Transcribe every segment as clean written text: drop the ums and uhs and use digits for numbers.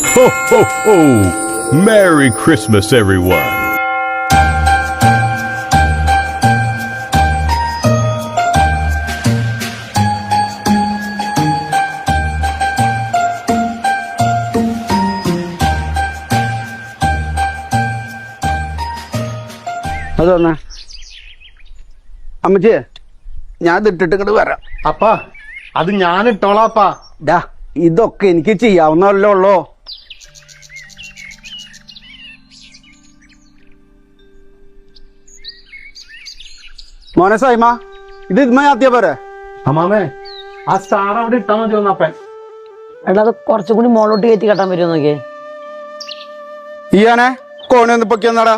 Ho, ho, ho! Merry Christmas, everyone! അതൊന്നാ അമ്മച്ചേ ഞാൻ ഇതിട്ടിട്ട് ഇങ്ങോട്ട് വരാം. അപ്പാ അത് ഞാൻ ഇട്ടോളാപ്പാ. ഡാ ഇതൊക്കെ എനിക്ക് ചെയ്യാവുന്നല്ലോ ഉള്ളോ. മോനെ സൈമ ഇത് ഇദ്മയാത്തിയ പോരെ. അമ്മാമേ ആ സ്റ്റാർ അവിടെ ഇട്ടാ മതി ഒന്നപ്പൻ. എടാ അത് കുറച്ചും കൂടി മോളോട്ട് കയറ്റി കെട്ടാൻ പറ്റുമോ നോക്കിയേ. ഈയാനെ കോണി ഒന്ന് പൊക്കിയെന്നാടാ.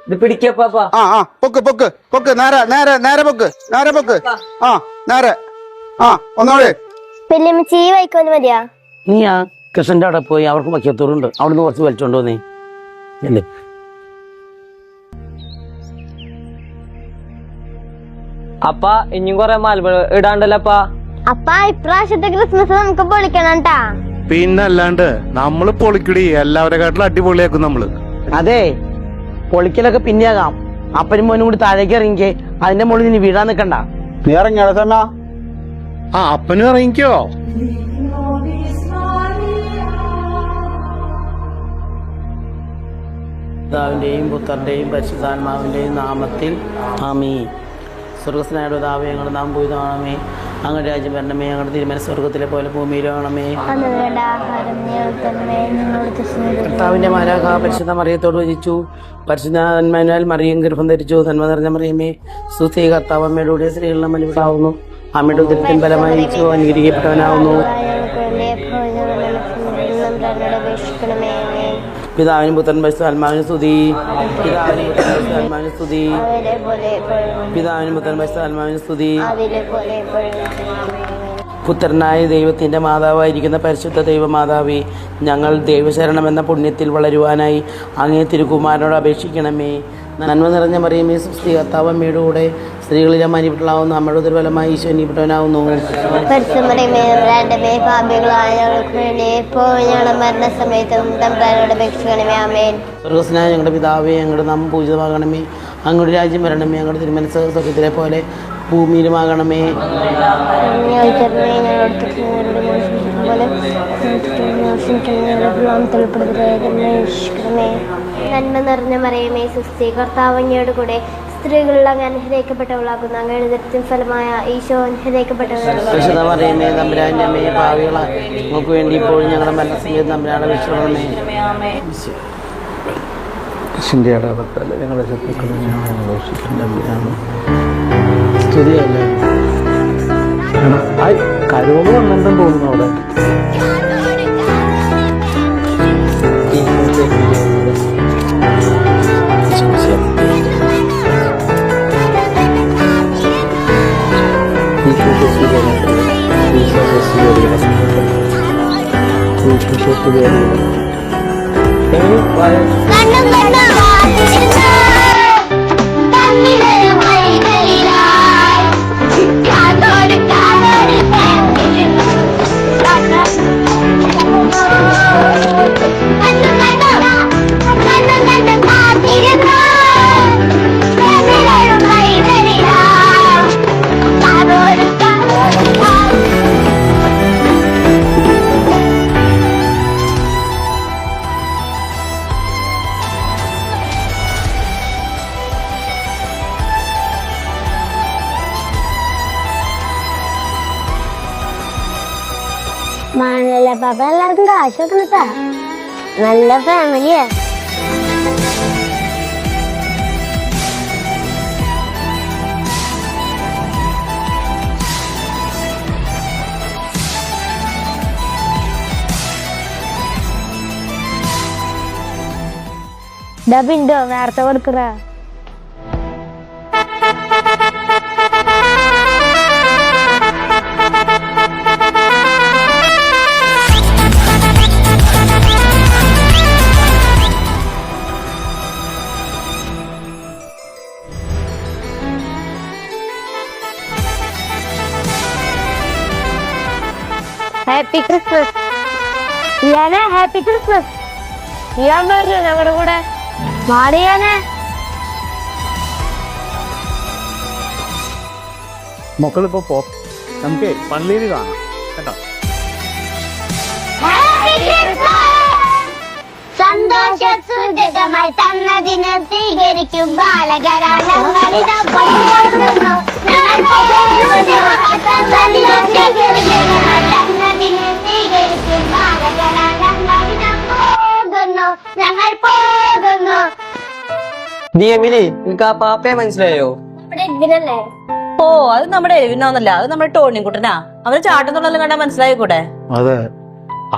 ഇത് പിടിക്കപ്പാ. ആ ആ പൊക്ക് പൊക്ക് പൊക്ക് നേരെ നേരെ നേരെ പൊക്ക് നേരെ പൊക്ക്. ആ നേരെ. ആ ഒന്നോടെ വല്യമ്മച്ചി വൈക്കോല് മതിയാ. നീ ആ കൃഷ്ണന്റെ അവിടെ പോയി അവർക്ക് വയ്ക്കത്തോറുണ്ട് അവിടുന്ന് കുറച്ച് വലിച്ചോണ്ടോ നീ അല്ലേ. അപ്പാ ഇനിയും കൊറേ മാൽബ ഇടാണ്ടല്ലപ്പാ. അപ്പ ഇപ്രാവശ്യത്തെ ക്രിസ്മസ് നമുക്ക് പൊളിക്കണം ട്ടാ. പിന്നല്ലാണ്ട് നമ്മള് പൊളിക്കടി എല്ലാവരെക്കാട്ടിലും അടിപൊളിയാക്കും നമ്മള്. അതെ പൊളിക്കലൊക്കെ പിന്നെയാകാം. അപ്പനും മോനും കൂടി താഴേക്ക് ഇറങ്ങിക്കേ. അതിന്റെ മുകളിൽ നീ വീഴാൻ നിക്കണ്ട. നീ ഇറങ്ങിയാടാ സൈമ. ആ അപ്പനും ഇറങ്ങിക്കോ. പിതാവിന്റെയും പുത്രന്റെയും പരിശുദ്ധാത്മാവിന്റെയും നാമത്തിൽ ആമീൻ. സ്വർഗസ്നായ പിതാവേ ഞങ്ങളുടെ നാം പോയതാണമേ. അങ്ങയുടെ രാജ്യം വരണമേ. ഞങ്ങളുടെ തീരുമാനം സ്വർഗത്തിലെ പോലെ ഭൂമിയിലാണമേ. കർത്താവിന്റെ മാലാഖ പരിശുദ്ധ മറിയത്തോട് വചിച്ചു. പരിശുദ്ധാത്മാവിനാൽ മറിയം ഗർഭം ധരിച്ചു. നന്മ നിറഞ്ഞ മറിയമേ സുസ്ഥി കർത്താവ് അമ്മയുടെ സ്ത്രീകളുടെ മനുഷ്യരാകുന്നു. അമ്മയുടെ ഉദരത്തിൻ ഫലമായി ഈശോ അനുഗ്രഹിക്കപ്പെട്ടവനാവുന്നു. പിതാവിനും പുത്രൻ പരിശുദ്ധാത്മാവിന് സ്തുതി. പിതാവിനും പുത്രൻ പരിശുദ്ധാത്മാവിന് സ്തുതി. പിതാവിനും പുത്രൻ പരിശുദ്ധാത്മാവിന് സ്തുതി. പുത്രനായ ദൈവത്തിന്റെ മാതാവായിരിക്കുന്ന പരിശുദ്ധ ദൈവമാതാവേ, ഞങ്ങൾ ദൈവശരണം എന്ന പുണ്യത്തിൽ വളരുവാനായി അങ്ങേ തിരുക്കുമാരനോട് അപേക്ഷിക്കണമേ. നന്മ നിറഞ്ഞ മറിയമേ സുസ്ഥി കർത്താവ് അമ്മയുടെ കൂടെ സ്ത്രീകളിലെ മനിപ്പെട്ടവനാവുന്നു. അമ്മയുടെ ഉദരഫലമായി ഈശോ അനുഗ്രഹിക്കപ്പെട്ടവനാവുന്നു. സ്വർഗ്ഗസ്ഥനായ ഞങ്ങളുടെ പിതാവേ, ഞങ്ങളുടെ നാമം പൂജിതമാകണമേ. അങ്ങയുടെ രാജ്യം വരണമേ. ഞങ്ങളുടെ തിരുമനസ്സ് സ്വർഗ്ഗത്തിലെ പോലെ ഭൂമിയിലുമാകണമേ. നന്മ നിറഞ്ഞ മറിയമേ സുസ്ഥി കർത്താവ് അങ്ങയോട് കൂടെ സ്ത്രീകളിൽ അങ്ങ് അനുഗ്രഹിക്കപ്പെട്ടവളാകുന്നു. അങ്ങയുടെ ഉദരത്തിൻ ഫലമായ ഈശോ അനുഗ്രഹിക്കപ്പെട്ടവളാകുന്നു. മറിയമേ തമ്പുരാന്റെ അമ്മേ, പാപികളാ നമുക്ക് വേണ്ടി ഇപ്പോൾ ഞങ്ങളുടെ മരണസമയത്ത് തമ്പുരാനെ വിളിച്ചോളണമേ. ഞങ്ങളുടെ സ്തുതിയല്ലേ കഴിവുകൾ വന്നിട്ടും തോന്നുന്നു അവിടെ. മാനല്ല പാപ്പ എല്ലാവർക്കും കാശ് വെക്കണട്ടാ. നല്ല ഫാമിലിയാ. ഡബിണ്ടോ നേരത്തെ കൊടുക്കറ. Happy Christmas. ഞാനേ ഹാപ്പി ക്രിസ്മസ്. ഞാൻ പറഞ്ഞു ഞങ്ങളുടെ കൂടെ മാറിയാനേ. മക്കളിപ്പോ പോ, നമുക്ക് പള്ളിയിൽ കാണാം കേട്ടോ. സന്തോഷമായി തന്നതിനെ സ്വീകരിക്കും ഞങ്ങൾ പോകുന്നു. നീ എമിലി, നിനക്ക് ആ പാപ്പയെ മനസ്സിലായോ? ഇതിനല്ലേ ഓ, അത് നമ്മുടെ എഴുവിനൊന്നല്ല, അത് നമ്മുടെ ടോണിക്കുട്ടനാ. അവന് ചാട്ടുന്നുള്ളതെല്ലാം കണ്ടാ മനസ്സിലായിക്കൂടെ? അതെ,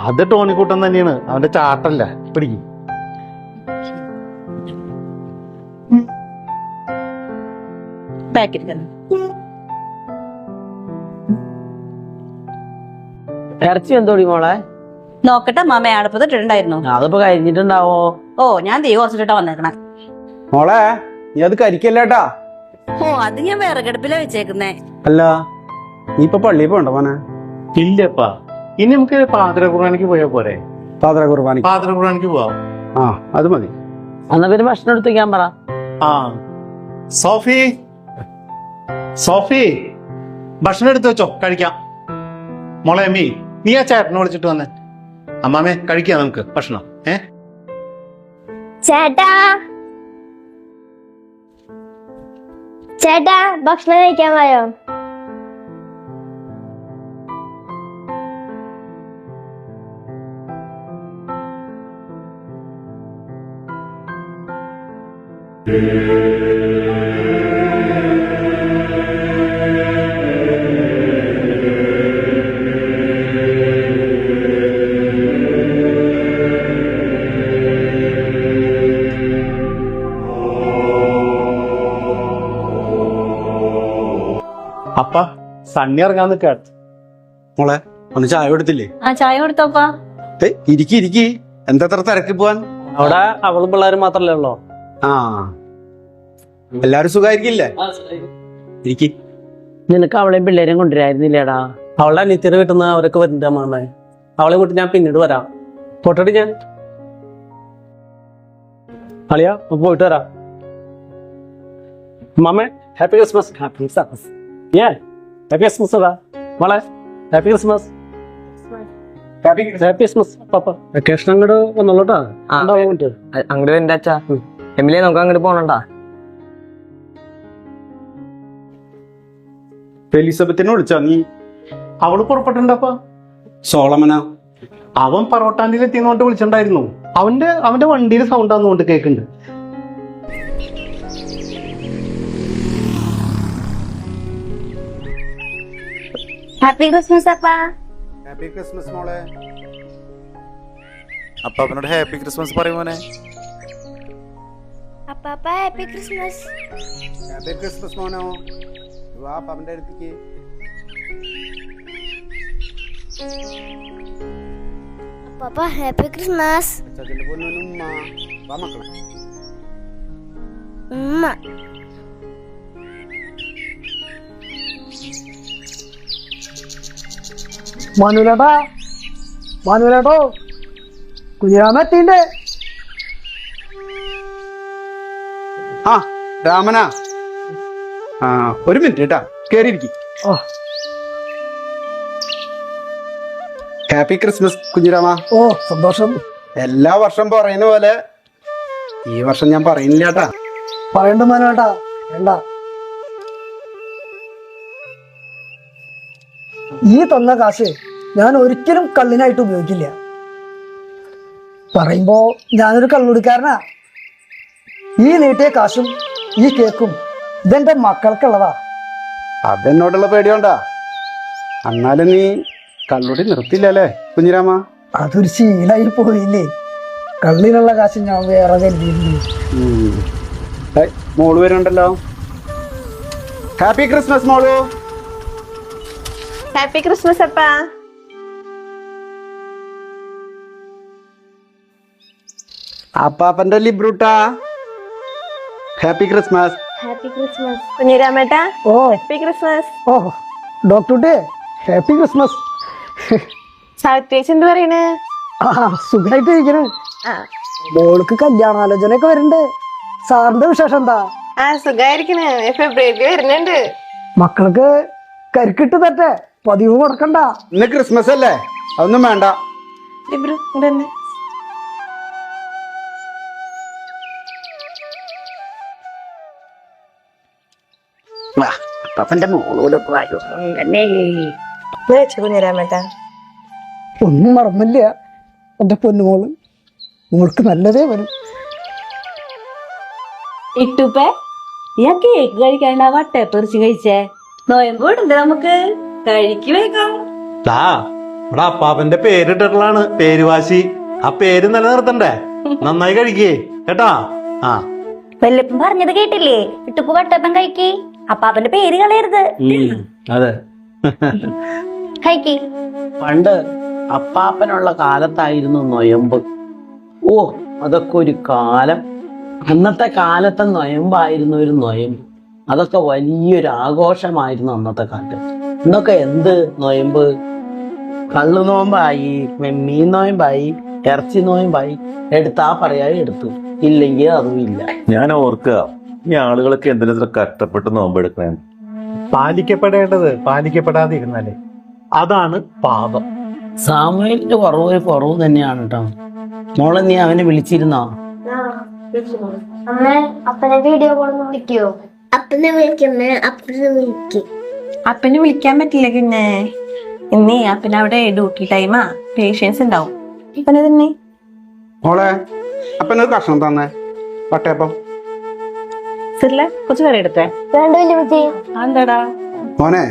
അത് ടോണിക്കൂട്ടൻ തന്നെയാണ്, അവന്റെ ചാട്ടല്ല. പിടിക്കും. പാക്കറ്റ് ഇറച്ചി എന്തോടി മോളെ? നോക്കട്ടെ മാമ, അടുപ്പത്ത് ഇട്ടിട്ടുണ്ടായിരുന്നു. അതിപ്പോ കഴിഞ്ഞിട്ടുണ്ടാവോ? ഓ, ഞാൻ തീ കുറച്ചിട്ടാ വന്നേക്കണേ. മോളെ നീ അത് കരിക്കല്ലേട്ടാ. ഓ, അത് ഞാൻ വിറകടുപ്പിലാ വെച്ചേക്കുന്നേ. അല്ല നീ ഇപ്പൊ പള്ളിയിൽ പോണ്ടോ മോനെ? ഇല്ലപ്പാ, ഇനി നമുക്ക് പാതിര കുർബാനയ്ക്ക് പോയാ പോരെ? പാതിര കുർബാനയ്ക്ക്? പാതിര കുർബാനയ്ക്ക് പോവാം. ആ അത് മതി. എന്നാ പിന്നെ ഭക്ഷണം എടുത്ത് വയ്ക്കാൻ പറ. ആ സോഫി, സോഫി ഭക്ഷണം എടുത്തു വെച്ചോ, കഴിക്കാം. മോളെ അമ്മി, നീ ആ ചേട്ടനെ വിളിച്ചിട്ട് വന്നേ. അമ്മാമേ കഴിക്കാം നമുക്ക് ഭക്ഷണം. ചേട്ടാ, ചേട്ടാ ഭക്ഷണം കഴിക്കാൻ പോയോ? അപ്പ സണ്ണി ഇറങ്ങാൻ നിൽക്കാ. മോളെ ഒന്ന് ചായ കൊടുത്തില്ലേ? ആ, ചായ കൊടുത്തോപ്പാ. ഇരിക്കി ഇരിക്കി, എന്താ അത്ര തിരക്കി പോവാൻ? അവിടെ അവളും പിള്ളേരും മാത്രല്ലേ ഉള്ളോ? ആ എല്ലാരും സുഖായിരിക്കില്ലേ? ഇരിക്കി. നിനക്ക് അവളെയും പിള്ളേരെയും കൊണ്ടുവരായിരുന്നില്ലേടാ? അവളുടെ അനിയത്തിന് കിട്ടുന്ന അവരൊക്കെ വരുന്നുണ്ട് മാമേ. അവളെ കൂട്ടി ഞാൻ പിന്നീട് വരാം. പൊട്ടടി ഞാൻ അളിയാ, പോയിട്ട് വരാം. മാമേ happy Christmas. Happy Christmas. Happy Christmas അതാ മോളെ. Happy Christmas. ഹാപ്പി ക്രിസ്മസ് പാപ്പ. വെക്കേഷൻ അങ്ങോട്ട് വന്നോളൂട്ടാ. അങ്ങോട്ട് വരണ്ട അച്ഛാ. എമിലിയെ നമുക്ക് അങ്ങോട്ട് പോണണ്ടാ. എലിസബത്തിനെ വിളിച്ചാ നീ? അവള് പുറപ്പെട്ടിട്ടുണ്ടപ്പാ. സോളമന അവൻ പറവട്ടാണ്ടിയിൽ എത്തിയെന്നോട്ട് വിളിച്ചിട്ടുണ്ടായിരുന്നു. അവന്റെ വണ്ടിയിൽ സൗണ്ട് ആണെന്നുകൊണ്ട് കേൾക്കുന്നുണ്ട്. ഹാപ്പി ക്രിസ്മസ് അപ്പാ. ഹാപ്പി ക്രിസ്മസ് മോളെ. അപ്പാപ്പനോട് ഹാപ്പി ക്രിസ്മസ് പറയുമോനെ. അപ്പാപ്പ ഹാപ്പി ക്രിസ്മസ്. ഹാപ്പി ക്രിസ്മസ് മോനോ. വാ അപ്പാപ്പന്റെ അടുത്തേക്ക്. അപ്പാപ്പ ഹാപ്പി ക്രിസ്മസ്. അച്ഛന്റെ പൊന്നോനും ഉമ്മ. വാ മക്കളെ. ഉമ്മ. മാനുലേട്ടാ, മാനുലേട്ടോ, കുഞ്ഞിരാമെത്തിണ്ടേ. ആ രാമനാ, ആ ഒരു മിനിറ്റ് കേട്ടാ, കേറിയിരിക്കും. Happy Christmas Kunhirama. ഓ സന്തോഷം. എല്ലാ വർഷം പറയുന്ന പോലെ ഈ വർഷം ഞാൻ പറയുന്നില്ല കേട്ടാ. പറയണ്ട മാനുലേട്ടാ, വേണ്ട. ഈ തന്ന കാശ് ഞാൻ ഒരിക്കലും കള്ളിനായിട്ട് ഉപയോഗിക്കില്ല. പറയുമ്പോ ഞാനൊരു കള്ളുടിക്കാരനാ. ഈ നീട്ടിയ കാശും ഈ കേക്കും ഇതെന്റെ മക്കൾക്കുള്ളതാ. അതെന്നോടുള്ള പേടിയോണ്ടാ. എന്നാലും നീ കള്ളുടി നിർത്തില്ലല്ലേ കുഞ്ഞിരാമ? അതൊരു ശീലായി പോയില്ലേ. കള്ളിനുള്ള കാശ് ഞാൻ വേറെ കരുതിയില്ലേ. മോള് വരുന്നുണ്ടല്ലോ. ഹാപ്പി ക്രിസ്മസ് മോളു. ഹാപ്പി ക്രിസ്മസ് അപ്പാ. അപ്പാപ്പന്റെ ലിബ്രൂട്ടാ. Happy Christmas. Happy Christmas. കുഞ്ഞിരാമേട്ടാ, ഓ ഹാപ്പി ക്രിസ്മസ്. ഓ ഡോക്ടർ ഹാപ്പി ക്രിസ്മസ്. സാവിത്രിയേച്ചി എന്ത് പറയണേ? സുഖമായിട്ട് ഇരിക്കണേ. മോൾക്ക് കല്യാണാലോചനയൊക്കെ വരുന്നുണ്ട്. സാറിന്റെ വിശേഷം എന്താ? സുഖായിരിക്കണേ. ഫെബ്രുവരി വരുന്നുണ്ട്. മക്കൾക്ക് കരിക്കിട്ട് തട്ടെ, പതിവ് കൊടുക്കണ്ട. ഇന്ന് ക്രിസ്മസ് അല്ലേ, അതൊന്നും വേണ്ട. അപ്പന്റെ മോളോട് ഒന്നും മറന്നില്ല എന്റെ പൊന്നുമോള്. മോൾക്ക് നല്ലതേ വരും. ഇട്ടുപ്പേ ഞാൻ കേക്ക് കഴിക്കാണ്ട് വട്ടയപ്പറിച്ച് കഴിച്ചേ. നോയമ്പോടുണ്ട്, നമുക്ക് കഴിക്ക് വേഗം. ഇവിടെ അപ്പാപ്പന്റെ പേരിട്ടിട്ടുള്ളതാണ് പേരുവാശി. ആ പേര് നിലനിർത്തണ്ടേ? നന്നായി കഴിക്കേ കേട്ടാ. ആ വല്ലപ്പം പറഞ്ഞത് കേട്ടില്ലേ? ഇട്ടുപ്പ് വട്ടപ്പം കഴിക്കി, അപ്പാപ്പന്റെ പേര് കളയരുത്. അതെ. കഴിക്കി. പണ്ട് അപ്പാപ്പനുള്ള കാലത്തായിരുന്നു നൊയമ്പ്. ഓ, അതൊക്കെ ഒരു കാലം. അന്നത്തെ കാലത്തെ നൊയമ്പായിരുന്നു ഒരു നൊയമ്പ്. അതൊക്കെ വലിയൊരു ആഘോഷമായിരുന്നു അന്നത്തെ കാലത്ത്. ഇന്നൊക്കെ എന്ത് നൊയമ്പ്? കള്ളു നോമ്പായി, മീൻ നോയമ്പായി, ഇറച്ചി നോയമ്പായി. എടുത്താ പറയാതെ എടുത്തു, ഇല്ലെങ്കിൽ അതും ഇല്ല. ഞാൻ ഓർക്കുക, ഈ ആളുകളൊക്കെ എന്തിനാ കഷ്ടപ്പെട്ട് നോമ്പെടുക്കണേ? പാലിക്കപ്പെടേണ്ടത് പാലിക്കപ്പെടാതിരുന്നാലേ അതാണ് പാപം. സാമുവേലിന്റെ കുറവ് തന്നെയാണ് കേട്ടോ. മോളെ, നീ അവനെ വിളിച്ചിരുന്നോ? അമ്മ അപ്പനെ വീഡിയോ കോൾ വിളിക്കോ? അപ്പനെ വിളിക്കുന്നേ, അപ്പനെ വിളിക്കും. അപ്പനെ വിളിക്കാൻ പറ്റില്ല പിന്നെ. ഇന്നേ അപ്പന അവിടെ ഡ്യൂട്ടി ടൈമാ, പേഷ്യൻസ് ഉണ്ടാവും. അപ്പനെ തന്നെ. മോളെ, അപ്പനൊരു കഷ്ണം തന്നെ വട്ടയപ്പം. സിറിലെ കുറച്ച് കറി എടുത്തേ. വേണ്ട വലിയ എന്താടാ മോനെ,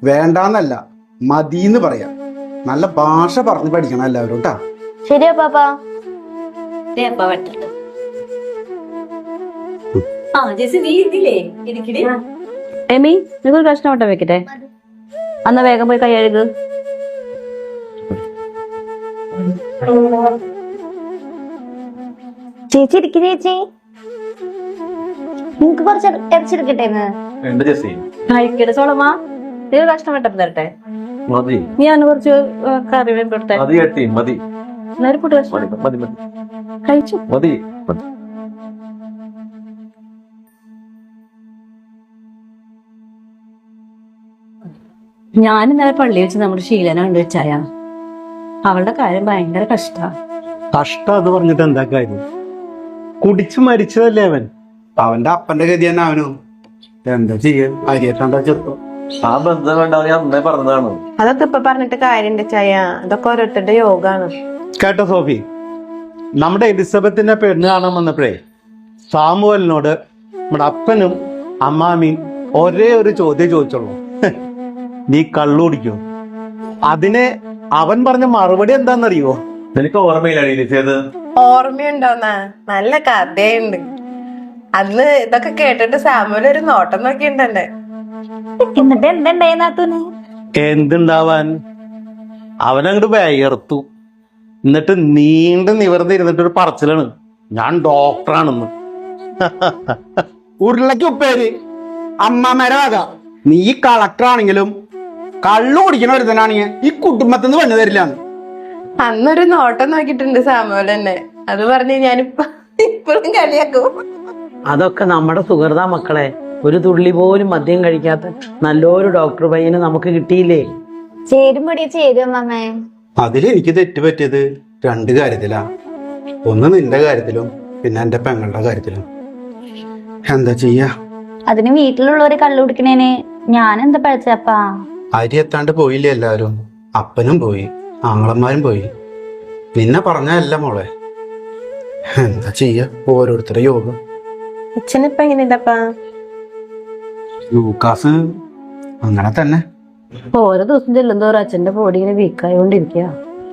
വേണ്ടാന്നല്ല മതിന്ന് പറയാം. നല്ല ഭാഷ പറഞ്ഞ് പഠിക്കണം എല്ലാവരും കേട്ടാ. ശരിയാ പാപ്പാ. എമി, നിനക്കൊരു കഷ്ണം വട്ടം വെക്കട്ടെ. അന്ന് വേഗം പോയി കൈ കഴുക്. ചേച്ചി ഇരിക്ക് ചേച്ചി. നിങ്ങക്ക് കുറച്ച് ഇറച്ചെടുക്കട്ടെ? കഴിക്കട്ടെ സോളമ്മ. നീ ഒരു കഷ്ണം വട്ടം തരട്ടെ. നീ അവന് കുറച്ച് കറി വേമ്പെടുത്തെ. എന്നാലും കൂട്ടി കഷ്ണം കഴിച്ചു. ഞാൻ ഇന്നലെ പള്ളി വെച്ച് നമ്മുടെ ശീലന കണ്ടു വെച്ചായ. അവളുടെ കാര്യം ഭയങ്കര കഷ്ടം അത് പറഞ്ഞിട്ട് എന്താ കാര്യം? കുടിച്ചു മരിച്ചതല്ലേ അവൻ. അവന്റെ അപ്പന്റെ ഗതി തന്നെ അവനും. എന്താ ചെയ്യ, അരിയട്ടാ ചെറുപ്പം. ആ ബന്ധം വേണ്ടാവും, ഞാൻ അന്നേ പറഞ്ഞതാണ്. അതൊക്കെ ഇപ്പൊ പറഞ്ഞിട്ട് കാര്യണ്ട് ചായ. അതൊക്കെ ഓരോരുത്തരുടെ യോഗാണ്. കേട്ടോ സോഫി, നമ്മുടെ എലിസബത്തിന്റെ പെണ്ണ് കാണാൻ വന്നപ്പോഴേ സാമുവലിനോട് നമ്മുടെ അപ്പനും അമ്മാമിയും ഒരേ ഒരു ചോദ്യം ചോദിച്ചുള്ളൂ, നീ കള്ളു കുടിക്കോ? അതിന് അവൻ പറഞ്ഞ മറുപടി എന്താന്നറിയോ? എനിക്ക് ഓർമ്മയില്ല. ഓർമ്മയുണ്ടോന്നാ? നല്ല കഥയുണ്ട്. അന്ന് ഇതൊക്കെ കേട്ടിട്ട് സാമുവൽ ഒരു നോട്ടം നോക്കിയിട്ടുണ്ടേ. എന്നിട്ട് എന്തുണ്ടായി നാത്തൂന്? എന്തുണ്ടാവാൻ, അവനങ്ങോട്ട് വയർത്തു. എന്നിട്ട് നിവർന്നിരുന്നിട്ടൊരു പറച്ചിലാണ്, ഞാൻ ഡോക്ടറാണെന്ന്. ഉരുളക്ക് ഉപ്പേര് അമ്മമ്മേടെ വക. നീ കളക്ടറാണെങ്കിലും കള്ളു കുടിക്കണ ഒരുത്തനാണെങ്കിൽ ഈ കുടുംബത്തിൽ നിന്ന് വന്നു തരില്ലാന്ന്. അന്നൊരു നോട്ടം നോക്കിയിട്ടുണ്ട് സാമുവൽ തന്നെ. അത് പറഞ്ഞ് ഞാനിപ്പോ ഇപ്പോഴും കളിയാക്കും. അതൊക്കെ നമ്മുടെ സുഹൃത മക്കളെ. ഒരു തുള്ളി പോലും മദ്യം കഴിക്കാത്ത നല്ലൊരു ഡോക്ടർ പയ്യനെ നമുക്ക് കിട്ടിയില്ലേ? ചേരുമ്പടി ചേരും അമ്മേ. അതിലെനിക്ക് തെറ്റുപറ്റിയത് രണ്ട് കാര്യത്തിലാ. ഒന്ന് നിന്റെ കാര്യത്തിലും പിന്നെ എന്റെ പെങ്ങളുടെ കാര്യത്തിലും. എന്താ ചെയ്യാ? അതിന് വീട്ടിലുള്ളവര് കള്ളു കുടിക്കണേന് ഞാൻ എന്താ പഴച്ചപ്പാ? അരി എത്താണ്ട് പോയില്ലേ എല്ലാവരും? അപ്പനും പോയി, ആങ്ങളന്മാരും പോയി. നിന്നെ പറഞ്ഞല്ല മോളെ. എന്താ ചെയ്യാ, ഓരോരുത്തരുടെ യോഗം. അച്ഛനിപ്പ എങ്ങനെയുണ്ടപ്പാ? ലൂക്കാസ് അങ്ങനെ തന്നെ. ഓരോ ദിവസം ചെല്ലുന്തോറും അച്ഛന്റെ ബോഡി ഇങ്ങനെ വീക്കായോണ്ടിരിക്കുക.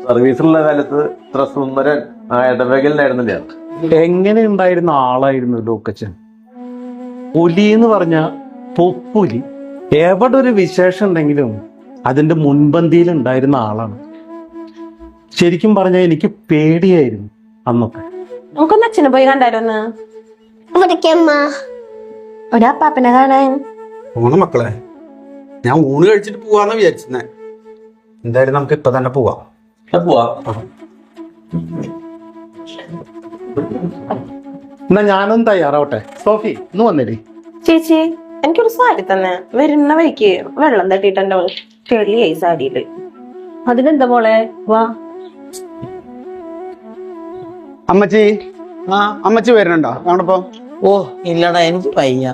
സർവീസിലുള്ള കാലത്ത് ഇത്ര സുന്ദരൻ ഇടവകലിനായിരുന്നില്ല. എങ്ങനെ ഉണ്ടായിരുന്ന ആളായിരുന്നു ലൂക്കച്ചൻ. പുലി എന്ന് പറഞ്ഞ പൊപ്പുലി. എവിടെ ഒരു വിശേഷം ഉണ്ടെങ്കിലും അതിന്റെ മുൻപന്തിയിൽ ഉണ്ടായിരുന്ന ആളാണ്. ശരിക്കും പറഞ്ഞാൽ എനിക്ക് പേടിയായിരുന്നു അന്നൊക്കെ. നമുക്കൊന്ന് അച്ഛനെ പോയി കണ്ടാലോന്ന്? ഒരപ്പാപ്പനെ കാണാൻ. പോണ മക്കളെ, ഞാൻ ഊണ് കഴിച്ചിട്ട് പോവാന്ന് വിചാരിച്ചേ. എന്തായാലും നമുക്ക് ഇപ്പൊ തന്നെ പോവാം. പോവാ. എന്നാ ഞാനും തയ്യാറാവട്ടെ. സോഫി ഒന്ന് വന്നേടി. ചേച്ചി എനിക്കൊരു സാരി തന്നെ, വരുന്ന വഴിക്ക് വെള്ളം തട്ടിട്ട് എന്റെ ചെളിയായി സാരിയില്. അതിനെന്താ മോളെ, വാ. അമ്മച്ചി അമ്മച്ചി വരുന്നുണ്ടോ ഞങ്ങളിപ്പോ? ഓ ഇല്ലടാ, എനിക്ക് വയ്യ.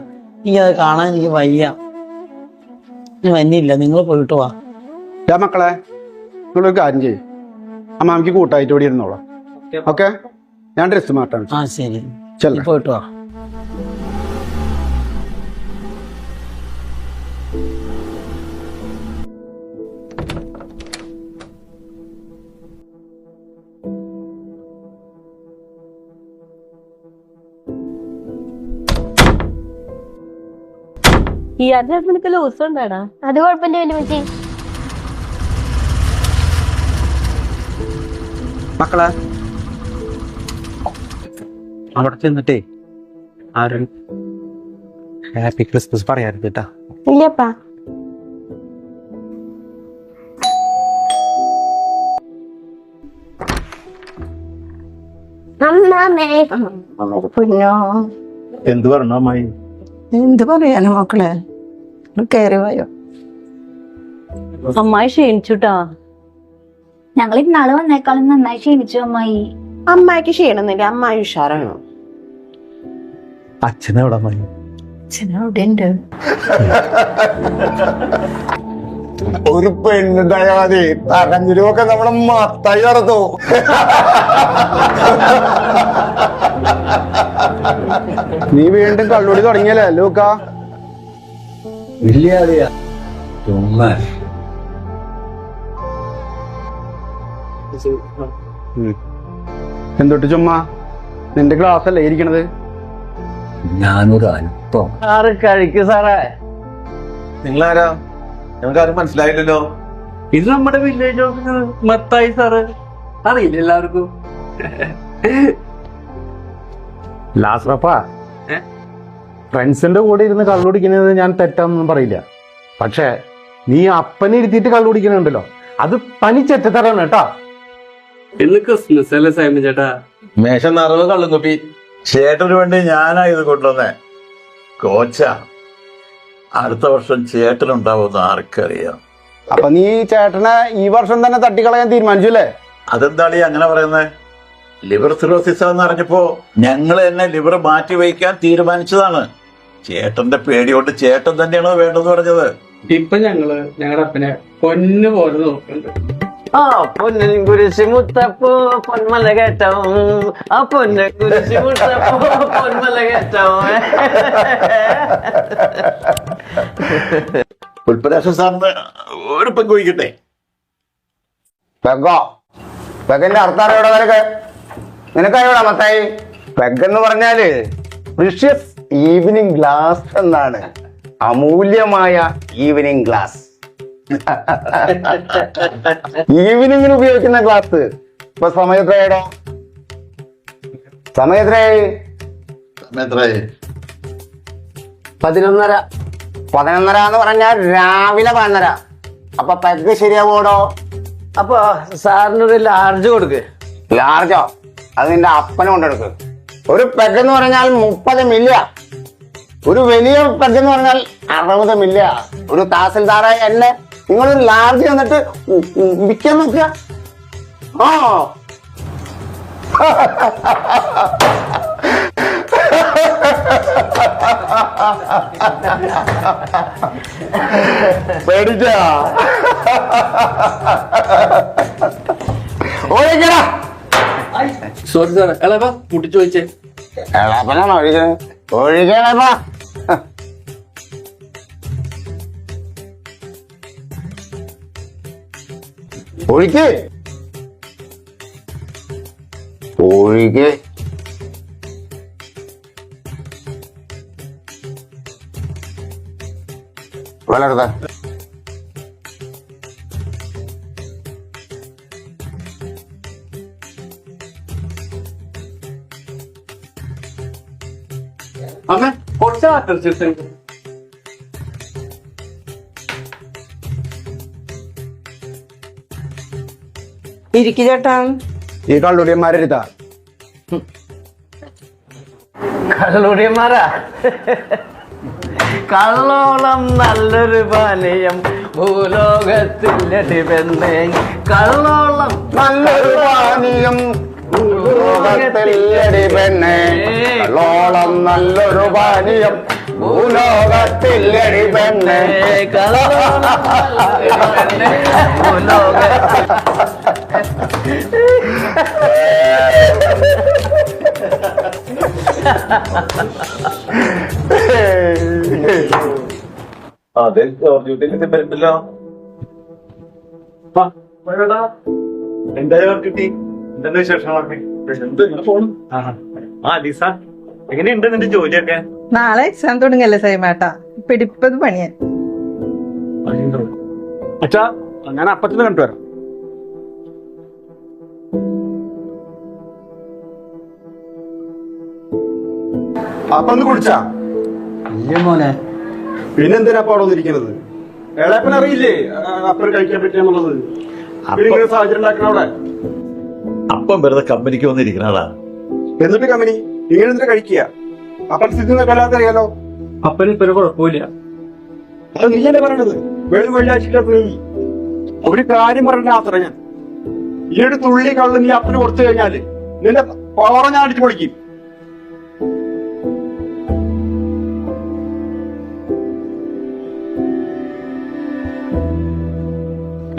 എനിക്ക് അത് കാണാൻ എനിക്ക് വയ്യ. ഞാൻ വന്നില്ല, നിങ്ങൾ പോയിട്ട് വാ. മക്കളെ നിങ്ങളൊരു കാര്യം ചെയ്യും, അമ്മാമിക്ക് കൂട്ടായിട്ട് ഇവിടെ ഇരുന്നോളാം. ഓക്കെ, ഞാൻ ഡ്രസ് മാറ്റാണ്. ആ ശരി, ചെല്ല പോയിട്ട് വാ. ഈ നിനക്ക് ലൂസ് ഉണ്ടാടാ? അത് കുഴപ്പമില്ല വല്യമ്മച്ചി. മക്കളെ അവിടെ ചെന്നിട്ടേ ആരും ഹാപ്പി ക്രിസ്മസ് പറയാറുണ്ട് കേട്ടാ. ഇല്ലപ്പാ. കുഞ്ഞോ എന്ത് പറഞ്ഞു അമ്മായി? എന്ത് പറയാനോ മക്കളെ, കയറി പോയോ? അമ്മായി ക്ഷീണിച്ചുട്ടാ. ഞങ്ങൾ ഇന്നാള് വന്നേക്കാളും നന്നായി ക്ഷീണിച്ചു അമ്മായി. അമ്മായിക്ക് ക്ഷീണമെന്നില്ല, അമ്മായി ഉഷാറാണ്. അച്ഛനെവിടെ അമ്മായി? അച്ഛനവിടെ ഉണ്ട്. ഒരു പെണ്ണുണ്ടായാതെ തകഞ്ഞിരുമൊക്കെ നമ്മളെ മത്തായി നടന്നു. നീ വീണ്ടും കള്ളുടി തുടങ്ങിയല്ലേ ലൂക്ക? എന്തൊട്ട് ചുമ്മാ, നിന്റെ ക്ലാസ് അല്ലേ ഇരിക്കണത്? ഞാനൊരു അല്പം സാറ് കഴിക്കു സാറേ. നിങ്ങളാരാ? ഞങ്ങൾക്ക് ആരും മനസ്സിലായില്ലല്ലോ. ഇത് നമ്മുടെ വില്ലേജ് ഓഫീസർ മത്തായി സാറ്, അറിയില്ല എല്ലാവർക്കും. ലാസ്റപ്പാ, ഫ്രണ്ട്സിന്റെ കൂടെ ഇരുന്ന് കള്ളുടിക്കുന്നത് ഞാൻ തെറ്റാന്നൊന്നും പറയില്ല. പക്ഷെ നീ അപ്പനെ ഇരുത്തിയിട്ട് കള്ളുടിക്കുന്നുണ്ടല്ലോ, അത് തനിച്ചെറ്റത്തരാണ് കേട്ടാ. ഇന്ന് ക്രിസ്മസ് അല്ലേ സൈമൻ ചേട്ടാ? മേശ നിറവ് കള്ളും കുപ്പി ചേട്ടന് വേണ്ടി ഞാനാ ഇത് കൊണ്ടുവന്നേ. കോച്ച അടുത്ത വർഷം ചേട്ടനുണ്ടാവുമെന്ന് ആർക്കറിയാം. അപ്പൊ നീ ചേട്ടനെ ഈ വർഷം തന്നെ തട്ടിക്കളയാൻ തീരുമാനിച്ചു അല്ലേ? അതെന്താണ് ഈ അങ്ങനെ പറയുന്നത്? ലിവർ സിറോസിസ് എന്ന് അറിഞ്ഞപ്പോ ഞങ്ങൾ തന്നെ ലിവർ മാറ്റി വയ്ക്കാൻ തീരുമാനിച്ചതാണ്. ചേട്ടന്റെ പേടിയോണ്ട് ചേട്ടൻ തന്നെയാണോ വേണ്ടെന്ന് പറഞ്ഞത്? ഇപ്പൊ ഞങ്ങളുടെ അപ്പനെ പൊന്നു പോലെ നോക്കുന്നുണ്ട്. ആ പൊന്നിൻ കുരിശി മുത്തപ്പൂ പൊന്മല കയറ്റവും, ആ പൊന്ന കുരിശി മുത്തപ്പൂ പൊന്മല കയറ്റവും. പുൽപ്പരാശ സാറിന് ഒരു പെങ്ക് ഒഴിക്കട്ടെ. പെഗോ? പെഗിന്റെ അർത്ഥം അറിയോടാ നിനക്ക്? നിനക്കറിയോടാ മത്തായി? പെഗ് എന്ന് പറഞ്ഞാല് പ്രീഷ്യസ് ഈവനിങ് ഗ്ലാസ് എന്നാണ്. അമൂല്യമായ ഈവനിങ് ഗ്ലാസ്. ഈവനിങ്ങിന് ഉപയോഗിക്കുന്ന ഗ്ലാസ്. ഇപ്പൊ സമയത്രയാടോ? സമയത്രയായി? 11:30. 11:30 എന്ന് പറഞ്ഞാൽ രാവിലെ 11:30. അപ്പൊ പെഗ് ശരിയാവോടോ? അപ്പൊ സാറിനൊരു ലാർജ് കൊടുക്ക്. ലാർജോ? അത് നിന്റെ അപ്പനെ കൊണ്ടെടുക്ക്. ഒരു പെഗ് എന്ന് പറഞ്ഞാൽ 30 മില്യ. ഒരു വലിയ പെഗ് എന്ന് പറഞ്ഞാൽ 60 മില്യ. ഒരു തഹസിൽദാറായ എന്നെ നിങ്ങളൊരു ലാർജ് എന്നിട്ട് വിൽക്കാൻ നോക്കുക. ആ പേടിച്ചാ? ഓടിക്കടാ. സോറി സാറേ, എളാ മുട്ടിച്ചു ചോദിച്ചേ. എളാപ്പനാണോ ഒഴിക്കണേ? ഒഴിക്കണപ്പാ. ഒഴിക്ക് ഒഴിക്ക്. വളർത്ത അമ്മ കുറച്ച് ആട്ടർച്ചിട്ടുണ്ട്. ഇരിക്കു ചേട്ടാ. ഈ കള്ളുടിയന്മാരെടുത്താ കള്ളുടിയന്മാരാ? കള്ളോളം നല്ലൊരു പാനീയം ഭൂലോകത്തില്ലടി പെണ്ണേ. കള്ളോളം നല്ലൊരു പാനീയം ഭൂലോകത്തില്ലടി പെണ്ണേ. കള്ളോളം നല്ലൊരു പാനീയം ഭൂലോകത്തില്ലടി പെണ്ണേ. കള്ളോളം ഭൂലോകത്തിൽ അതെ ജോർജ് കുട്ടി വരുമ്പല്ലോ. എന്താ കിട്ടി? എന്തെന്താ വിശേഷങ്ങളൊക്കെ? എങ്ങനെയുണ്ട് നിന്റെ ജോലിയൊക്കെ? നാളെ എക്സാം തുടങ്ങല്ലേ സൈമേട്ടാ, പിടിപ്പത് പണിയാ. അച്ഛാ ഞാൻ അപ്പത്തിന് കണ്ടുവരാം. അപ്പൊ ഒന്ന് കുടിച്ചാ ഇല്ല മോനെ. പിന്നെന്തിനാ അവിടെ വന്നിരിക്കുന്നത്? അറിയില്ലേ അപ്പന് കഴിക്കാൻ പറ്റിയെന്നുള്ളത്? സാഹചര്യം ഉണ്ടാക്കണം അവിടെ. അപ്പം വെറുതെ കമ്പനിക്ക് വന്നിരിക്കണടാ. എന്നിട്ട് കമ്പനി നിങ്ങൾ എന്തിനാ കഴിക്കുക? അപ്പൻ സ്ഥിതി എല്ലാവർക്കും അറിയാലോ. അപ്പന് ഇപ്പൊ ഒരു കുഴപ്പമില്ല. അത് നീ തന്നെ പറയണത്. വെള്ളിയാഴ്ച ഒരു കാര്യം പറഞ്ഞ അത്ര ഞാൻ ഈ ഒരു തുള്ളി കള്ള് നീ അപ്പന് കൊടുത്തു കഴിഞ്ഞാല് നിന്റെ പവറ ഞാൻ അടിച്ചു പൊളിക്കും.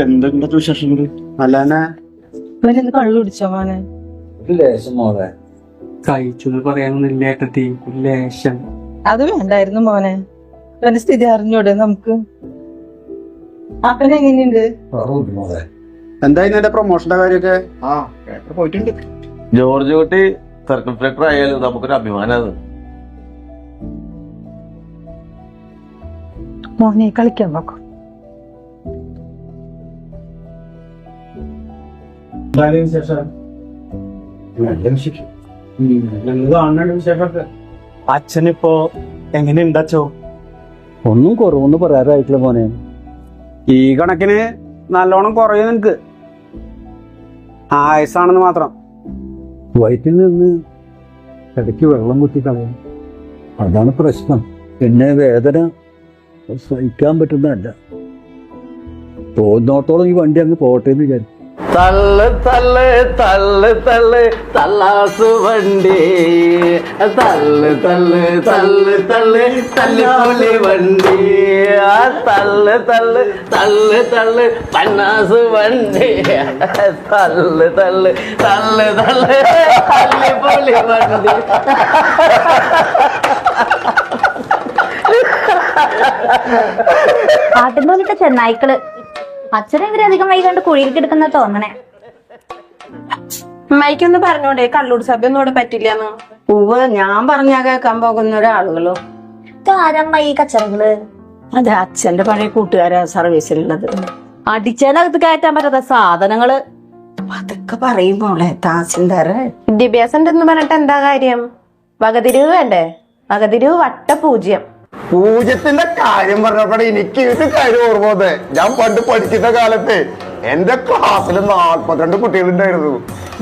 എന്തെങ്കിലും വിശേഷങ്ങൾ? അല്ലാന്നെ ഇവരെന്ത് കള്ളു കുടിച്ചോ മോനെ? കഴിച്ചു പറയാനൊന്നുമില്ല ഏട്ടത്തി, ലേശം. അത് വേണ്ടായിരുന്നു മോനെ. അവന്റെ സ്ഥിതി അറിഞ്ഞൂടെ നമുക്ക്? അപ്പനെങ്ങനെയുണ്ട്? എന്തായിരുന്നു എന്റെ പ്രൊമോഷന്റെ കാര്യമൊക്കെ? പോയിട്ടുണ്ട്. ജോർജ് കുട്ടി സർക്കിൾ ഇൻസ്പെക്ടർ ആയാലും നമുക്കൊരു അഭിമാനമാണ്. മോനെ കളിക്കാൻ നോക്കും. അച്ഛനിപ്പോ എങ്ങനെയുണ്ടോ? ഒന്നും കുറവൊന്നും പറയാറായിട്ടില്ല മോനെ. ഈ കണക്കിന് നല്ലോണം കുറയും നിനക്ക്. ആയുസാണെന്ന് മാത്രം. വയറ്റിൽ നിന്ന് ഇടയ്ക്ക് വെള്ളം കുത്തി കളയും, അതാണ് പ്രശ്നം. പിന്നെ വേദന സഹിക്കാൻ പറ്റുന്നതല്ല. തോന്നോട്ടോളം ഈ വണ്ടി അങ്ങ് പോട്ടെ എന്ന് വിചാരിച്ചു. തള്ളു തള്ളു തള്ളു തള്ളു തള്ളാസു വണ്ടി, തള്ളു തള്ളു തള്ളു തള്ളു തല്ലിപ്പൊളി വണ്ടി, തള്ളു തള്ളു തള്ളു തള്ളു പന്നാസു വണ്ടി, തള്ളു തള്ളു തള്ളു തള്ളു തല്ലിപ്പൊളി വണ്ടി. ആട്ടിൻപോലത്തെ ചെന്നായ്ക്കള് അച്ഛനെതിരധികം വൈകാണ്ട് കുഴിയിൽ കിടക്കുന്ന തോന്നണേ. അമ്മയ്ക്കൊന്ന് പറഞ്ഞോടെ കള്ളൂർ സഭയൊന്നും ഇവിടെ പറ്റില്ലെന്ന്? ഞാൻ പറഞ്ഞാ കേൾക്കാൻ പോകുന്ന ഒരാളുകളോ? ആരമ്മ ഈ കച്ചറകള്? അതെ, അച്ഛന്റെ പഴയ കൂട്ടുകാരാ സർവീസിലുള്ളത്. അടിച്ചതിനകത്ത് കയറ്റാൻ പറ്റാത്ത സാധനങ്ങള്. അതൊക്കെ പറയും മോളെ തഹസിൽദാര്. വിദ്യാഭ്യാസം എന്ന് പറഞ്ഞിട്ട് എന്താ കാര്യം? വകതിരിവ് വേണ്ടേ? വകതിരിവ് വട്ടപൂജ്യം. പൂജ്യത്തിന്റെ കാര്യം പറഞ്ഞപ്പോഴേ എനിക്ക് ഇത് കാര്യം ഓർമ്മ വന്നേ. ഞാൻ പണ്ട് പഠിക്കുന്ന കാലത്ത് എന്റെ ക്ലാസ്സിൽ 42 കുട്ടികളുണ്ടായിരുന്നു.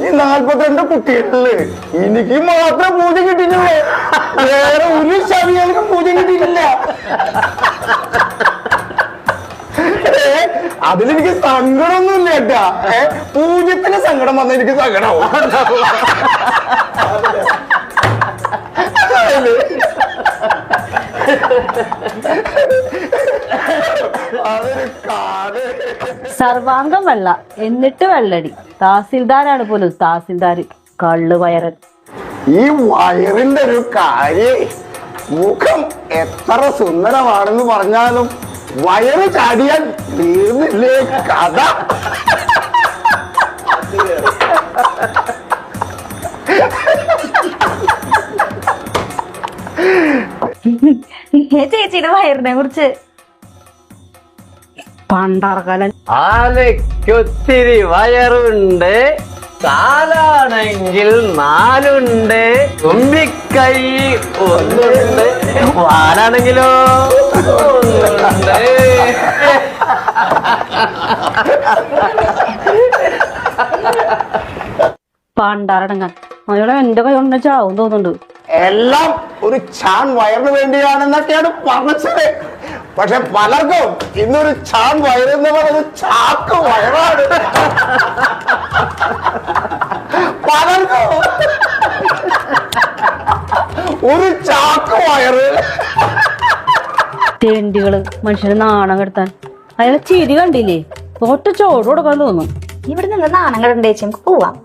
ഈ 42 കുട്ടികളില് എനിക്ക് മാത്രം പൂജ്യം കിട്ടിയിട്ടുള്ളൂ. വേറെ ഒരു ശതമാനം പൂജ്യം കിട്ടിയിട്ടില്ല. അതിലെനിക്ക് സങ്കടമൊന്നുമില്ല കേട്ടാ. പൂജ്യത്തിന് സങ്കടം വന്ന എനിക്ക് സങ്കടമാവും. സർവാംഗം വെള്ള എന്നിട്ട് വെള്ളടി. തഹസിൽദാരാണ് പോലും തഹസിൽദാർ. കള്ള് വയറൻ. ഈ വയറിന്റെ ഒരു കാര്യം, മുഖം എത്ര സുന്ദരമാണെന്ന് പറഞ്ഞാലും വയറ് ചാടിയാൽ തീർന്നില്ലേ കഥ. ചേച്ചിയുടെ വയറിനെ കുറിച്ച് പണ്ടാർക്കാലം ആനയ്ക്കൊത്തിരി വയറുണ്ട്, കാലാണെങ്കിൽ 4ഉണ്ട്, തുമ്പിക്കൈ 1ഉണ്ട്, വാലാണെങ്കിലോ 1ഉണ്ട്. പണ്ടാരടങ്ങാൻ അയാളെ എന്റെ കൈ കൊണ്ട് ചാവും തോന്നുന്നുണ്ട്. എല്ലാം ഒരു ചാൺ വയറിന് വേണ്ടിയാണെന്നൊക്കെയാണ് പറഞ്ഞത്. പക്ഷെ പലർക്കും ഇന്നൊരു ചാൺ വയറെന്ന് പറഞ്ഞൊരു ചാക്ക് വയറാണ്. പലർക്കും ഒരു ചാക്ക് വയറ്. തേണ്ടികള് മനുഷ്യന് നാണം കെടുത്താൻ. അയാളെ ചിരി കണ്ടില്ലേ, തോട്ട ചോട് കൊടുക്കാൻ തോന്നും. ഇവിടെ നിന്ന് നാണം കെടണ്ടേച്ച് നമുക്ക് പോവാം.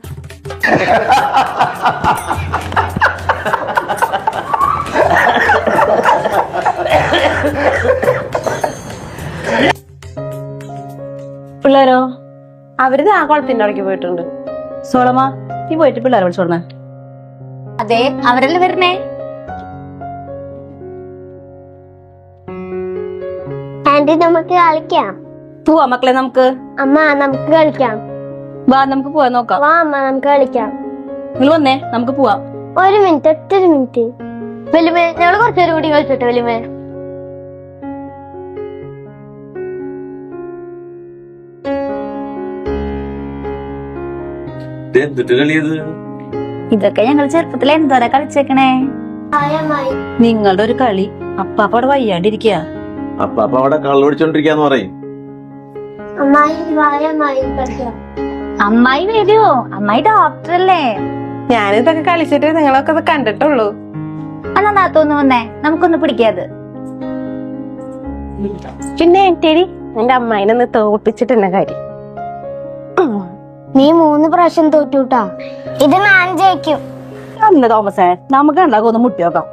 പിള്ളേരോ? അവര് ആ കുളത്തിന്റെ അവിടേക്ക് പോയിട്ടുണ്ട്. സോളമ്മ, നീ പോയിട്ട് പിള്ളേരെ വിളിച്ചോടണേ. അതെ, അവരല്ലേ വരണേ. ആന്റി നമുക്ക് കളിക്കാം. പോവാ മക്കളെ നമുക്ക്. അമ്മ നമുക്ക് കളിക്കാം. വാ നമുക്ക് പോവാൻ നോക്കാം. വാ അമ്മ നമുക്ക് കളിക്കാം. നിങ്ങൾ വന്നേ, നമുക്ക് പോവാം. ഒരു മിനിറ്റ്, ഒറ്റൊരു മിനിറ്റ്. വലുമേ, ഞങ്ങള് കുറച്ചേരം കൂടി കളിച്ചോട്ടെ വലുമേ. എന്തിട്ട് കളിയത്? ഇതൊക്കെ ഞങ്ങൾ ചെറുപ്പത്തിൽ എന്തോരാ കളിച്ചേക്കണേ. നിങ്ങളുടെ ഒരു കളി. അപ്പാപ്പ അവിടെ വയ്യാണ്ടിരിക്കുക. അപ്പൊ അവിടെ കള്ളു പിടിച്ചോണ്ടിരിക്കാന്ന് പറയും. അമ്മായി വരുവോ? അമ്മായി ഡോക്ടർ അല്ലേ? ഞാനിതൊക്കെ കളിച്ചിട്ട് നിങ്ങളൊക്കെ ഇത് കണ്ടിട്ടുള്ളൂ. എന്നാ നാത്തൊന്ന് വന്നേ, നമുക്കൊന്ന് പിടിക്കാത്. പിന്നെ ടേടി എന്റെ അമ്മായിനൊന്ന് തോപ്പിച്ചിട്ടെന്ന കാര്യം. നീ 3 പ്രാവശ്യം തോറ്റൂട്ടാ. ഇത് ഞാൻ ജയിക്കും. അന്ന് തോമസേ, നമുക്ക് ഉണ്ടാക്കും ഒന്ന് മുട്ടി നോക്കാം.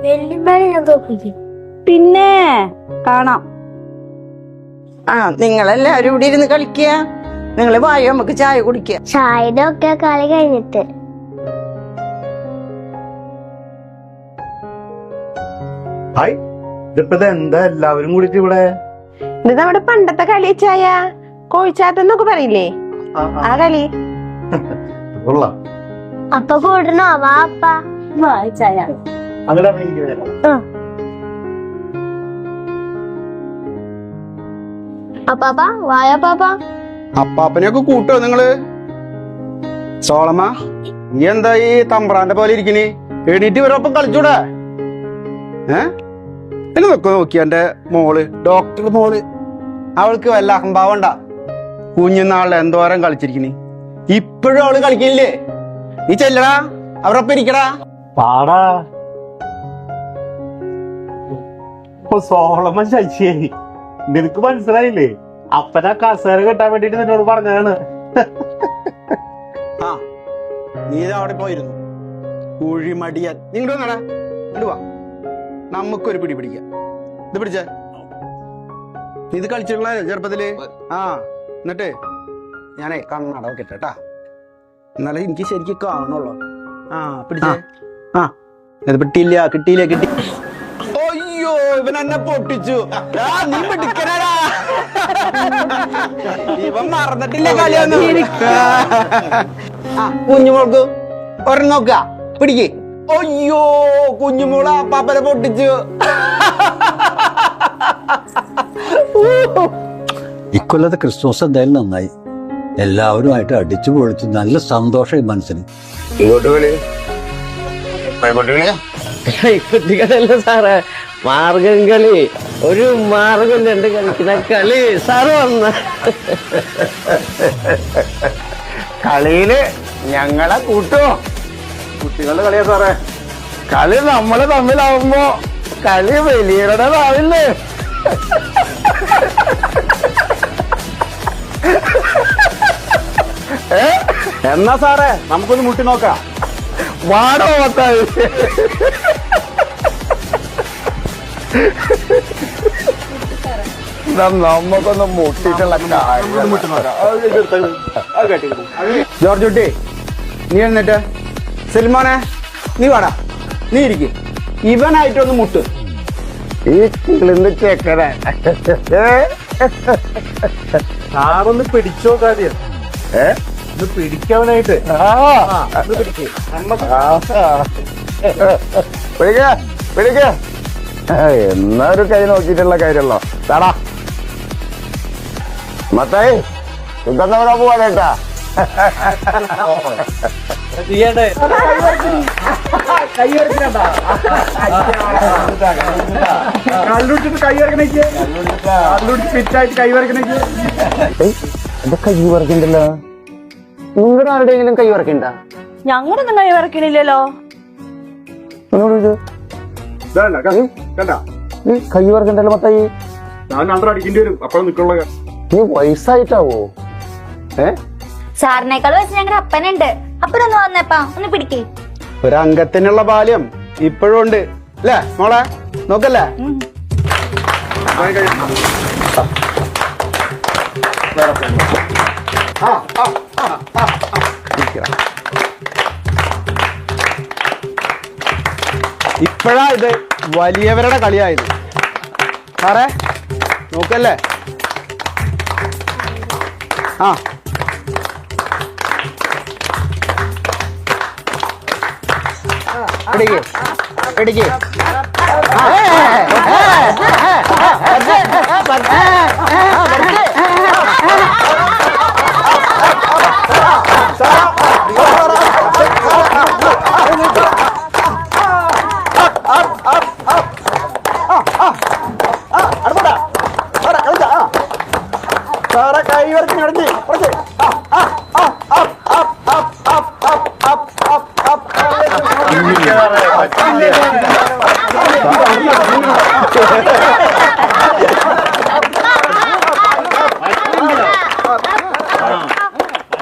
വെല്ലുമ്പോൾ ഞാൻ തോപ്പിക്കും. പിന്നെ കാണാം. നിങ്ങളെല്ലാരും ഇവിടെ ഇരുന്ന് കളിക്കുക. നിങ്ങള് വായോ, നമുക്ക് ചായ കുടിക്കുക. ചായയുടെ ഒക്കെ കളി കഴിഞ്ഞിട്ട്. ഹായ്, ഇതിപ്പോ എന്താ എല്ലാവരും കൂടിട്ട് ഇവിടെ? ഇത് നമ്മുടെ പണ്ടത്തെ കളി ചായ, കോഴിച്ചാട്ടെന്നൊക്കെ പറയില്ലേ, ആ കളി. കൊള്ളാം. അപ്പൊ കൂടണോ? വാ അപ്പ. ചായ അങ്ങനെ അപ്പാപ്പ വായ പാപ്പ. അപ്പാപ്പനെയൊക്കെ കൂട്ടോ നിങ്ങള്? സോളമ്മ, നീ എന്താ ഈ തമ്പ്രാന്റെ പോലെ ഇരിക്കണേ? എണീറ്റ് ഇവരൊപ്പം കളിച്ചൂടെ? ഇതൊക്കെ നോക്കി എന്റെ മോള്, ഡോക്ടർ മോള്, അവൾക്ക് വല്ല അഹംഭാവം ഉണ്ടാ? കുഞ്ഞുനാളിൽ എന്തോരം കളിച്ചിരിക്കണേ, ഇപ്പോഴും അവള് കളിക്കണില്ലേ? നീ ചെല്ലടാ, അവരൊപ്പം ഇരിക്കടാ. പാടാ. സോളമ്മ ശശിയായി, നിനക്ക് മനസ്സിലായില്ലേ? അപ്പനാ കസേര കെട്ടാൻ വേണ്ടിട്ട് നിന്നോട് പറഞ്ഞതാണ്. ആ, നീ അവിടെ പോയിരുന്നു കുഴിമടിയാൻ. നിങ്ങൾ വന്നടാ, ഇടുവാ, നമുക്കൊരു പിടി പിടിക്കാം. ഇത് പിടിച്ചേ. നീ ഇത് കളിച്ചിട്ടുള്ള ചെറുപ്പത്തില്? ആ, എന്നിട്ട് ഞാനേ കണ്ണട വെക്കട്ടെട്ടാ, എന്നാലേ എനിക്ക് ശരിക്കും കാണുള്ളൂ. ആ, പിടിച്ചേ. ആ, ഇത് കിട്ടിയില്ല, കിട്ടിയില്ല, കിട്ടി. അയ്യോ, ഇവൻ എന്നെ പൊട്ടിച്ചു. നീ പിടിക്കണടാ, ഇവൻ മറന്നിട്ടില്ല കളിയൊന്നും. ആ, കുഞ്ഞുമോൾക്ക് ഒരെണ്ണം നോക്ക, പിടിക്ക്. അയ്യോ, കുഞ്ഞുമോള് അപ്പാപ്പനെ പൊട്ടിച്ചു. ഇക്കൊല്ലത്തെ ക്രിസ്മസ് എന്തായാലും നന്നായി. എല്ലാവരുമായിട്ട് അടിച്ചു പൊളിച്ച് നല്ല സന്തോഷം മനസ്സിന്. കുട്ടികളല്ല സാറേ, മാർഗം കളി, ഒരു മാർഗം രണ്ട് കളിക്കുന്ന കളി സാറ് വന്ന കളിയില് ഞങ്ങളെ കൂട്ടോ. കുട്ടികളുടെ കളിയാ സാറേ. കളി നമ്മള് തമ്മിലാവുമ്പോ കളി വലിയതാവില്ലേ? എന്നാ സാറേ, നമുക്കൊന്ന് മുട്ടി നോക്കാം. വാടോ മത്തായി. നമുക്കൊന്ന് മുട്ടിട്ടുള്ള ജോർജ് കുട്ടി, നീ എന്നിട്ട് സൽമാനെ, നീ വാടാ, നീ ഇരിക്കും. ഇവനായിട്ടൊന്ന് മുട്ട്. ഈ കിളിന്ന് ചെക്കനെ സാറൊന്ന് പിടിച്ചോ കാര്യം. ഇത് പിടിക്കാനായിട്ട് പിടിക്ക. എന്നാ ഒരു കൈ നോക്കിയിട്ടുള്ള കാര്യമല്ലോ. താടാ മത്തായി, സുഖം പോവാനേട്ടാ. എന്റെ കൈ വറക്കണ്ടല്ലോ. നിങ്ങളുടെ ആരുടെയെങ്കിലും കൈ വറക്കണ്ട? ഞങ്ങളൊന്നും കൈ വറക്കണില്ലല്ലോ. കൈ വറക്കണ്ടല്ലോ മത്തായി. നീ വയസ്സായിട്ടാവോ? സാറിനേക്കാൾ വെച്ച് ഞങ്ങളുടെ അപ്പനുണ്ട്. അപ്പനൊന്ന് വന്നേപ്പാ, ഒന്ന് പിടിക്കേ. ഒരംഗത്തിനുള്ള ബാല്യം ഇപ്പോഴും ഉണ്ട് അല്ലേ മോളെ? നോക്കല്ലേ? ഇപ്പോഴാ ഇത് വലിയവരുടെ കളിയായത്. സാറേ നോക്കല്ലേ? ആ പിടിക്ക് പിടിക്ക്. സാറെ കൈ വരച്ച് നടത്തി കുറച്ച്.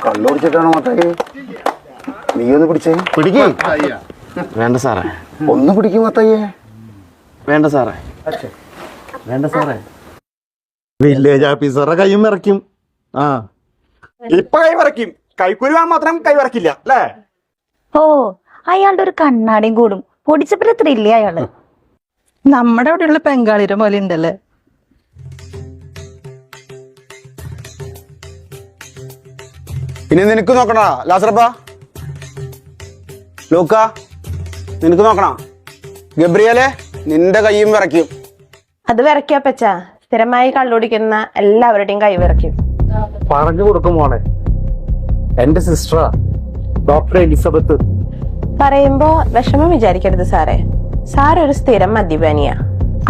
കള്ളുടിച്ചിട്ടാണോ മത്തായി? നീ ഒന്ന് പിടിച്ചേ. പിടിക്കേ. വേണ്ട സാറേ. ഒന്ന് പിടിക്കും മത്തായിയെ. വേണ്ട സാറേ. വേണ്ട സാറേ. വില്ലേജ് ഓഫീസറുടെ കൈയും വിറയ്ക്കും. ആ ഇപ്പൊ കൈ വിറയ്ക്കും. കൈക്കുരുവാൻ മാത്രം കൈ വിറക്കില്ല അല്ലേ? ഓ, അയാളുടെ ഒരു കണ്ണാടിയും കൂടും പൊടിച്ചപ്പോ ത്രില്ലേ അയാള്. നമ്മുടെ അവിടെയുള്ള ബംഗാളിയുടെ പോലെ ഉണ്ടല്ലേ? ഇനി നിനക്ക് നോക്കണ ലാസറപ്പ, ലൂക്ക നിനക്ക് നോക്കണ. ഗബ്രിയലെ നിന്റെ കൈയും വിറയ്ക്കും. അത് വിറയ്ക്കാ പച്ചാ. സ്ഥിരമായി കള്ളുടിക്കുന്ന എല്ലാവരുടെയും കൈ വിറയ്ക്കും. പറഞ്ഞു കൊടുക്കും മോളെ. എന്റെ സിസ്റ്ററാ ഡോക്ടർ എലിസബത്ത്. പറയുമ്പോ വിഷമം വിചാരിക്കരുത് സാറേ. സാർ ഒരു സ്ഥിരം മദ്യപാനിയാ.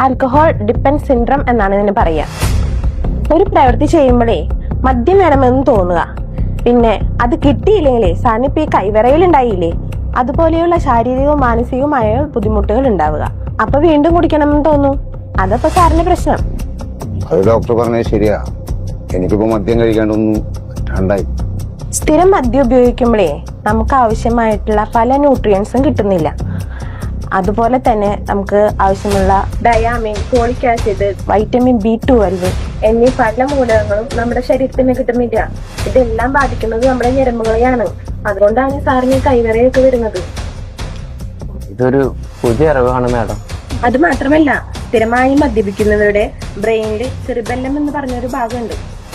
ആൽക്കഹോൾ ഡിപ്പെൻഡ് സിൻഡ്രം എന്നാണ് ഇതിന് പറയാ. ഒരു പ്രവൃത്തി ചെയ്യുമ്പോഴേ മദ്യം വേണമെന്ന് തോന്നുക, പിന്നെ അത് കിട്ടിയില്ലെങ്കിലേ സാറിന് ഇപ്പൊ ഈ കൈവിറയിലുണ്ടായില്ലേ, അതുപോലെയുള്ള ശാരീരികവും മാനസികവുമായ ബുദ്ധിമുട്ടുകൾ ഉണ്ടാവുക. അപ്പൊ വീണ്ടും കുടിക്കണമെന്ന് തോന്നും. അതപ്പോ സാറിന്റെ പ്രശ്നം. അത് ഡോക്ടർ പറഞ്ഞത് ശരിയാ. എനിക്കിപ്പോ മദ്യം കഴിക്കാണ്ടൊന്നും രണ്ടായി. സ്ഥിരം മദ്യം ഉപയോഗിക്കുമ്പോഴേ നമുക്ക് ആവശ്യമായിട്ടുള്ള പല ന്യൂട്രിയൻസും കിട്ടുന്നില്ല. അതുപോലെ തന്നെ നമുക്ക് ആവശ്യമുള്ള ഡയാമിൻ, ഫോളിക് ആസിഡ്, വൈറ്റമിൻ B12 എന്നീ പല മൂലകങ്ങളും നമ്മുടെ ശരീരത്തിന് കിട്ടുന്നില്ല. ഇതെല്ലാം ബാധിക്കുന്നത് നമ്മുടെ ഞരമ്പുകളെയാണ്. അതുകൊണ്ടാണ് സാറിന് കൈവിറയൊക്കെ വരുന്നത്. ഇതൊരു പുതിയ അറിവാണ് മാഡം. അത് മാത്രമല്ല, സ്ഥിരമായി മദ്യപിക്കുന്നവരുടെ ബ്രെയിനില് സെറിബെല്ലം എന്ന് പറഞ്ഞൊരു ഭാഗമുണ്ട്.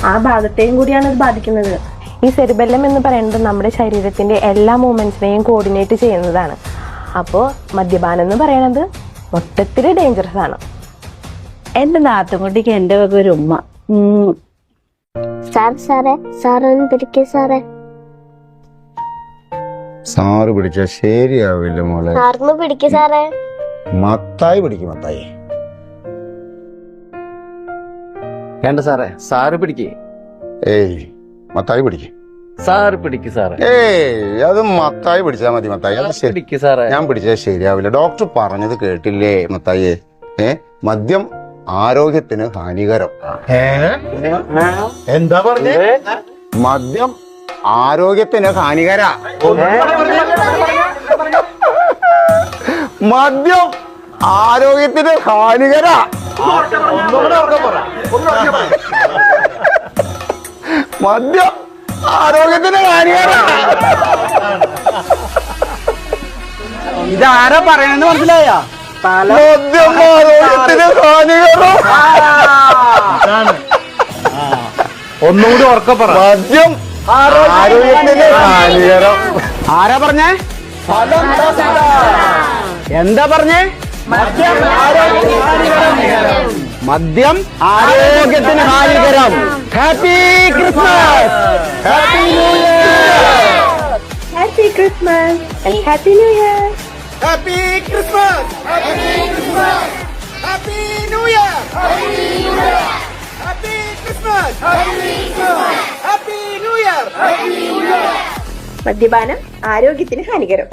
ആ ഭാഗത്തെയും കൂടിയാണ് ഇത് ബാധിക്കുന്നത്. ഈ സെറിബെല്ലം എന്ന് പറയുന്നത് നമ്മുടെ ശരീരത്തിന്റെ എല്ലാ മൂവ്മെന്റ്സിനെയും കോർഡിനേറ്റ് ചെയ്യുന്നതാണ്. അപ്പോൾ മദ്യപാനം എന്ന് പറയുന്നത് മൊത്തത്തിൽ ഡേഞ്ചറസ് ആണ്. എന്റെ നാത്തുകുട്ടിക്ക് എന്റെ വക ഒരു ഉമ്മ. സാറൊന്ന് പിടിക്കേ സാറേ. സാറ് പിടിച്ചാ ശരിയാവില്ല മോളെ. സാറിന് പിടിക്കേ സാറേ. മത്തായി പിടിക്കും. മത്തായി വേണ്ട സാറേ. സാറ് പിടിക്കേ. ഏയ് മത്തായി പിടിക്കും. സാറ് പിടിക്ക് സാറേ. ഏയ് അത് മത്തായി പിടിച്ചാ മതി. മത്തായി അത് പിടിക്ക് സാറേ. ഞാൻ പിടിച്ചാൽ ശരിയാവില്ല. ഡോക്ടർ പറഞ്ഞത് കേട്ടില്ലേ മത്തായി? മദ്യം ആരോഗ്യത്തിന് ഹാനികരം. എന്താ പറഞ്ഞേ? മദ്യം ആരോഗ്യത്തിന് ഹാനികര. മദ്യം ആരോഗ്യത്തിന് ഹാനികര. മദ്യം ആരോഗ്യത്തിന് ഹാനികര. ഇതാരാ പറയണെന്ന് മനസ്സിലായ? മദ്യം ആരോഗ്യത്തിന് ഹാനികരം. ഒന്നുകൂടി ഉറക്കെ പറ. മദ്യം ആരോഗ്യത്തിന് ഹാനികരം. ആരാ പറഞ്ഞേ? എന്താ പറഞ്ഞേ? മദ്യം ആരോഗ്യത്തിന് ഹാനികരം. Happy Christmas. Happy new year. Happy Christmas and happy new year. Happy Christmas, happy Christmas, happy new year, happy Christmas, happy new year. മദ്യപാനം ആരോഗ്യത്തിന് ഹാനികരം.